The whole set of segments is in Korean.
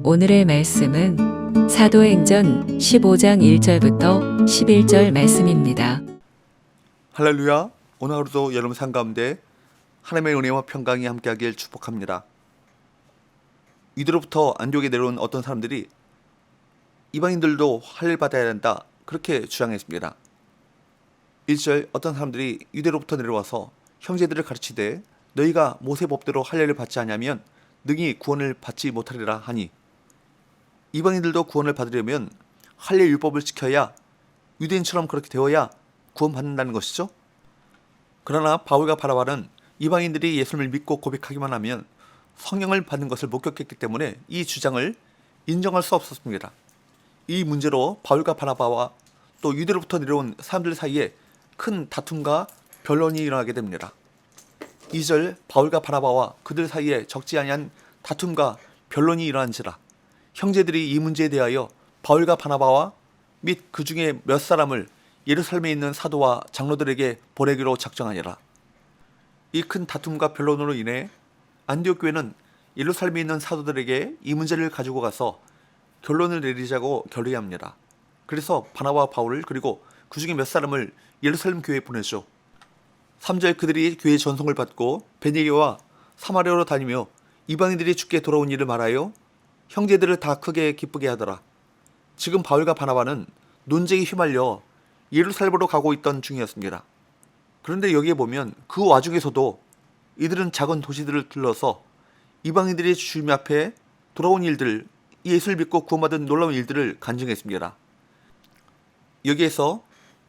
오늘의 말씀은 사도행전 15장 1절부터 11절 말씀입니다. 할렐루야. 오늘 하루도 여러분 삶 가운데 하나님의 은혜와 평강이 함께하길 축복합니다. 이들로부터 안디옥에 내려온 어떤 사람들이 이방인들도 할례를 받아야 한다, 그렇게 주장했습니다. 1절, 어떤 사람들이 유대로부터 내려와서 형제들을 가르치되 너희가 모세 법대로 할례를 받지 않으면 능히 구원을 받지 못하리라 하니, 이방인들도 구원을 받으려면 할례 율법을 지켜야, 유대인처럼 그렇게 되어야 구원받는다는 것이죠. 그러나 바울과 바나바는 이방인들이 예수님을 믿고 고백하기만 하면 성령을 받는 것을 목격했기 때문에 이 주장을 인정할 수 없었습니다. 이 문제로 바울과 바나바와 또 유대로부터 내려온 사람들 사이에 큰 다툼과 변론이 일어나게 됩니다. 2절, 바울과 바나바와 그들 사이에 적지 아니한 다툼과 변론이 일어난지라 형제들이 이 문제에 대하여 바울과 바나바와 및 그 중에 몇 사람을 예루살렘에 있는 사도와 장로들에게 보내기로 작정하니라. 이 큰 다툼과 변론으로 인해 안디옥 교회는 예루살렘에 있는 사도들에게 이 문제를 가지고 가서 결론을 내리자고 결의합니다. 그래서 바나바와 바울을 그리고 그 중에 몇 사람을 예루살렘 교회에 보내죠. 3절, 그들이 교회 전송을 받고 베니게와 사마리아로 다니며 이방인들이 주께 돌아온 일을 말하여 형제들을 다 크게 기쁘게 하더라. 지금 바울과 바나바는 논쟁에 휘말려 예루살렘으로 가고 있던 중이었습니다. 그런데 여기에 보면 그 와중에서도 이들은 작은 도시들을 들러서 이방인들이 주님 앞에 돌아온 일들, 예수를 믿고 구원받은 놀라운 일들을 간증했습니다. 여기에서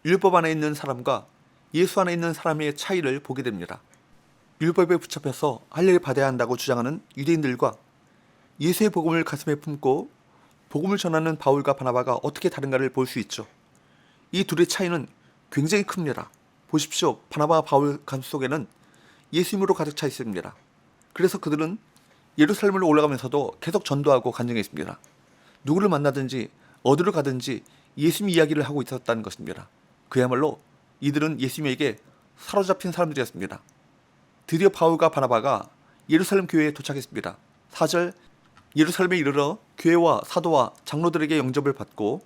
율법 안에 있는 사람과 예수 안에 있는 사람의 차이를 보게 됩니다. 율법에 붙잡혀서 할례를 받아야 한다고 주장하는 유대인들과 예수의 복음을 가슴에 품고 복음을 전하는 바울과 바나바가 어떻게 다른가를 볼 수 있죠. 이 둘의 차이는 굉장히 큽니다. 보십시오. 바나바와 바울 가슴 속에는 예수님으로 가득 차 있습니다. 그래서 그들은 예루살렘으로 올라가면서도 계속 전도하고 간증했습니다. 누구를 만나든지 어디로 가든지 예수님 이야기를 하고 있었다는 것입니다. 그야말로 이들은 예수님에게 사로잡힌 사람들이었습니다. 드디어 바울과 바나바가 예루살렘 교회에 도착했습니다. 4절, 예루살렘에 이르러 교회와 사도와 장로들에게 영접을 받고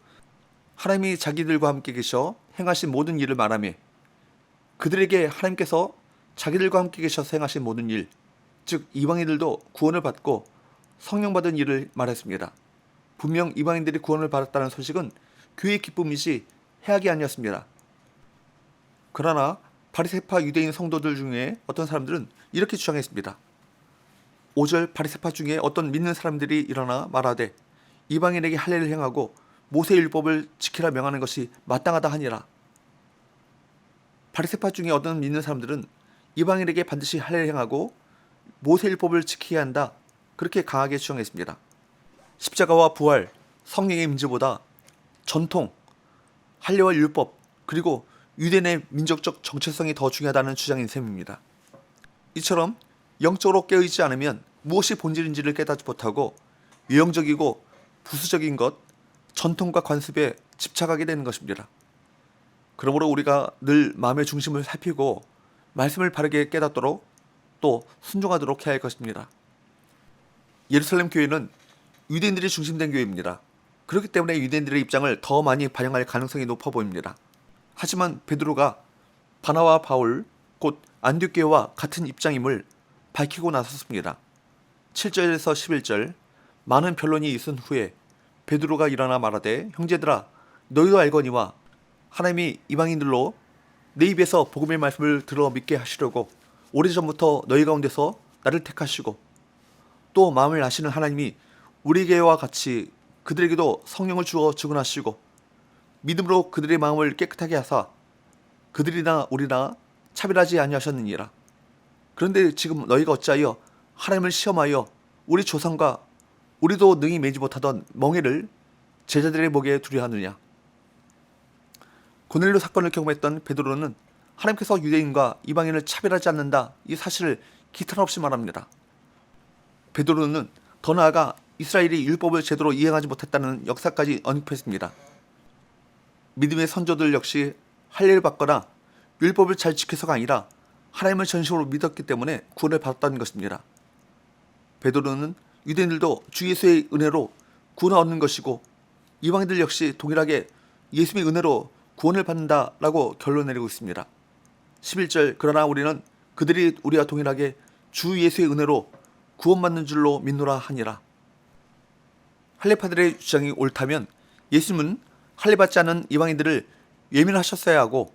하나님이 자기들과 함께 계셔 행하신 모든 일을 말하며, 그들에게 하나님께서 자기들과 함께 계셔서 행하신 모든 일, 즉 이방인들도 구원을 받고 성령 받은 일을 말했습니다. 분명 이방인들이 구원을 받았다는 소식은 교회의 기쁨이지 해악이 아니었습니다. 그러나 바리새파 유대인 성도들 중에 어떤 사람들은 이렇게 주장했습니다. 5절, 바리새파 중에 어떤 믿는 사람들이 일어나 말하되 이방인에게 할례를 행하고 모세의 율법을 지키라 명하는 것이 마땅하다 하니라. 바리새파 중에 어떤 믿는 사람들은 이방인에게 반드시 할례를 행하고 모세의 율법을 지켜야 한다, 그렇게 강하게 주장했습니다. 십자가와 부활, 성령의 문제보다 전통, 할례와 율법, 그리고 유대인의 민족적 정체성이 더 중요하다는 주장인 셈입니다. 이처럼 영적으로 깨어있지 않으면 무엇이 본질인지를 깨닫지 못하고 외형적이고 부수적인 것, 전통과 관습에 집착하게 되는 것입니다. 그러므로 우리가 늘 마음의 중심을 살피고 말씀을 바르게 깨닫도록 또 순종하도록 해야 할 것입니다. 예루살렘 교회는 유대인들이 중심된 교회입니다. 그렇기 때문에 유대인들의 입장을 더 많이 반영할 가능성이 높아 보입니다. 하지만 베드로가 바나와 바울, 곧 안디옥 교회와 같은 입장임을 밝히고 나섰습니다. 7절에서 11절, 많은 변론이 있은 후에 베드로가 일어나 말하되 형제들아, 너희도 알거니와 하나님이 이방인들로 내 입에서 복음의 말씀을 들어 믿게 하시려고 오래전부터 너희 가운데서 나를 택하시고 또 마음을 아시는 하나님이 우리에게와 같이 그들에게도 성령을 주어 증언하시고 믿음으로 그들의 마음을 깨끗하게 하사 그들이나 우리나 차별하지 아니하셨느니라. 그런데 지금 너희가 어찌하여 하나님을 시험하여 우리 조상과 우리도 능히 매지 못하던 멍에를 제자들의 목에 두려 하느냐. 고넬료 사건을 경험했던 베드로는 하나님께서 유대인과 이방인을 차별하지 않는다, 이 사실을 기탄 없이 말합니다. 베드로는 더 나아가 이스라엘이 율법을 제대로 이행하지 못했다는 역사까지 언급했습니다. 믿음의 선조들 역시 할례를 받거나 율법을 잘 지켜서가 아니라 하나님을 전심으로 믿었기 때문에 구원을 받았다는 것입니다. 베드로는 유대인들도 주 예수의 은혜로 구원을 얻는 것이고 이방인들 역시 동일하게 예수의 은혜로 구원을 받는다라고 결론 내리고 있습니다. 11절 그러나 우리는 그들이 우리와 동일하게 주 예수의 은혜로 구원받는 줄로 믿노라 하니라. 할례파들의 주장이 옳다면 예수님은 할례받지 않은 이방인들을 예민하셨어야 하고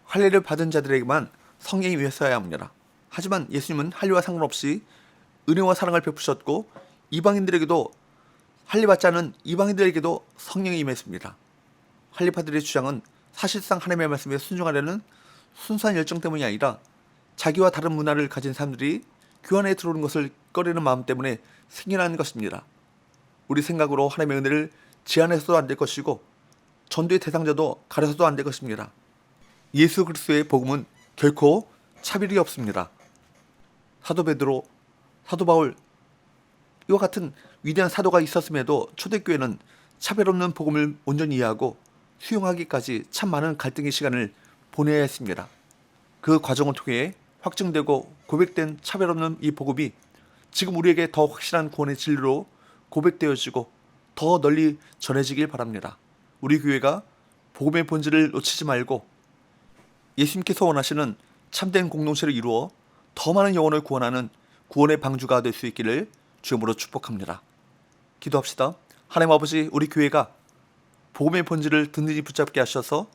할례를 받은 자들에게만 성령이 임했어야 합니다. 하지만 예수님은 할례와 상관없이 은혜와 사랑을 베푸셨고 이방인들에게도 할례받지 않은 이방인들에게도 성령이 임했습니다. 할례파들의 주장은 사실상 하나님의 말씀에 순종하려는 순수한 열정 때문이 아니라 자기와 다른 문화를 가진 사람들이 교회 안에 들어오는 것을 꺼리는 마음 때문에 생겨나는 것입니다. 우리 생각으로 하나님의 은혜를 제한해서도 안 될 것이고 전도의 대상자도 가려서도 안 될 것입니다. 예수 그리스도의 복음은 결코 차별이 없습니다. 사도 베드로, 사도 바울 이와 같은 위대한 사도가 있었음에도 초대교회는 차별 없는 복음을 온전히 이해하고 수용하기까지 참 많은 갈등의 시간을 보내야 했습니다. 그 과정을 통해 확증되고 고백된 차별 없는 이 복음이 지금 우리에게 더 확실한 구원의 진리로 고백되어지고 더 널리 전해지길 바랍니다. 우리 교회가 복음의 본질을 놓치지 말고 예수님께서 원하시는 참된 공동체를 이루어 더 많은 영혼을 구원하는 구원의 방주가 될 수 있기를 주님으로 축복합니다. 기도합시다. 하나님 아버지, 우리 교회가 복음의 본질을 든든히 붙잡게 하셔서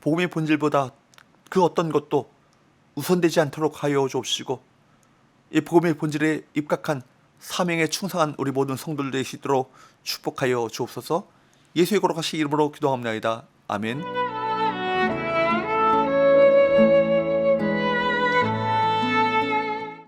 복음의 본질보다 그 어떤 것도 우선되지 않도록 하여 주옵시고 이 복음의 본질에 입각한 사명에 충성한 우리 모든 성도들 될 수 있도록 축복하여 주옵소서. 예수의 거룩하신 이름으로 기도합니다. 아멘.